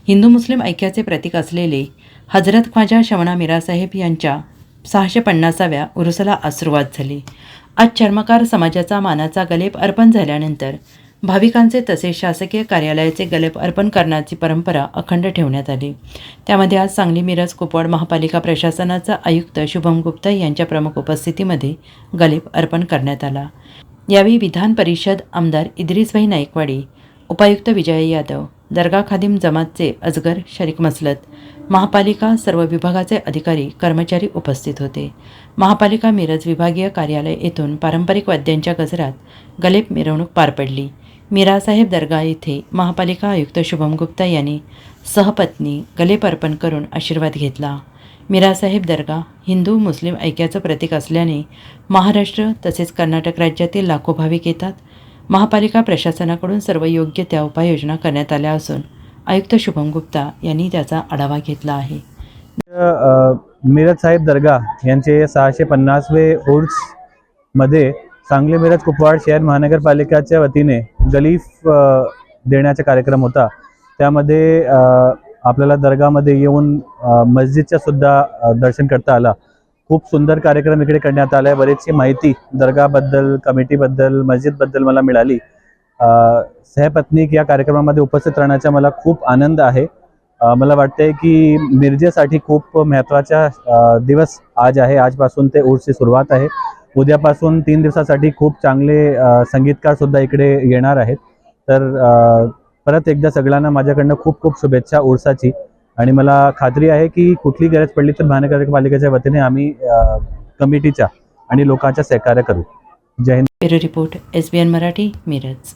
हिंदू मुस्लिम ऐक्याचे प्रतीक असलेले हजरत ख्वाजा शमणा मिरासाहेब यांच्या 650व्या उरुसाला आज सुरुवात झाली. आज चर्मकार समाजाचा मानाचा गलेप अर्पण झाल्यानंतर भाविकांचे तसेच शासकीय कार्यालयाचे गलेप अर्पण करण्याची परंपरा अखंड ठेवण्यात आली. त्यामध्ये आज सांगली मिरज कुपवाड महापालिका प्रशासनाचा आयुक्त शुभम गुप्ता यांच्या प्रमुख उपस्थितीमध्ये गलेप अर्पण करण्यात आला. यावेळी विधान परिषद आमदार इद्रिसभाई नाईकवाडी, उपायुक्त विजय यादव, दर्गा खादिम जमातचे अजगर शरीक मसलत, महापालिका सर्व विभागाचे अधिकारी कर्मचारी उपस्थित होते. महापालिका मिरज विभागीय कार्यालय येथून पारंपरिक वाद्यांच्या गजरात गलेप मिरवणूक पार पडली. मिरासाहेब दर्गा येथे महापालिका आयुक्त शुभम गुप्ता यांनी सहपत्नी गलेप अर्पण करून आशीर्वाद घेतला. मिरासाहेब दर्गा हिंदू मुस्लिम ऐक्याचं प्रतीक असल्याने महाराष्ट्र तसेच कर्नाटक राज्यातील लाखो भाविक येतात. महापालिका प्रशासनाकडून सर्व योग्य त्या उपाययोजना करण्यात आल्या असून आयुक्त शुभम गुप्ता यांनी त्याचा आढावा घेतला आहे. मिरज साहेब दर्गा यांचे 650वे उर्समध्ये सांगली मिरज कुपवाड शहर महानगरपालिकेच्या वतीने गलीफ देण्याचा कार्यक्रम होता. त्यामध्ये आपल्याला दर्गामध्ये येऊन मस्जिदच्या सुद्धा दर्शन करता आला. खूप सुंदर कार्यक्रम इकडे करण्यात आला आहे. बरीचशी माहिती दर्गाबद्दल, कमिटीबद्दल, मस्जिदबद्दल मला मिळाली. सहपत्नीक या कार्यक्रमामध्ये उपस्थित राहण्याचा मला खूप आनंद आहे. मला वाटते की मिरजेसाठी खूप महत्त्वाचा दिवस आज आहे. आजपासून ते उर्सची सुरुवात आहे. उद्यापासून 3 दिवसासाठी खूप चांगले संगीतकार सुद्धा इकडे येणार आहेत. तर परत एकदा सगळ्यांना माझ्याकडनं खूप खूप शुभेच्छा उर्साची. आणि मला खात्री आहे की कुठली गरज पडली तर महानगरपालिकेच्या वतीने आम्ही कमिटीच्या आणि लोकांच्या सहकार्य करू. जय Hind. Bureau report SBN Marathi, Miraj.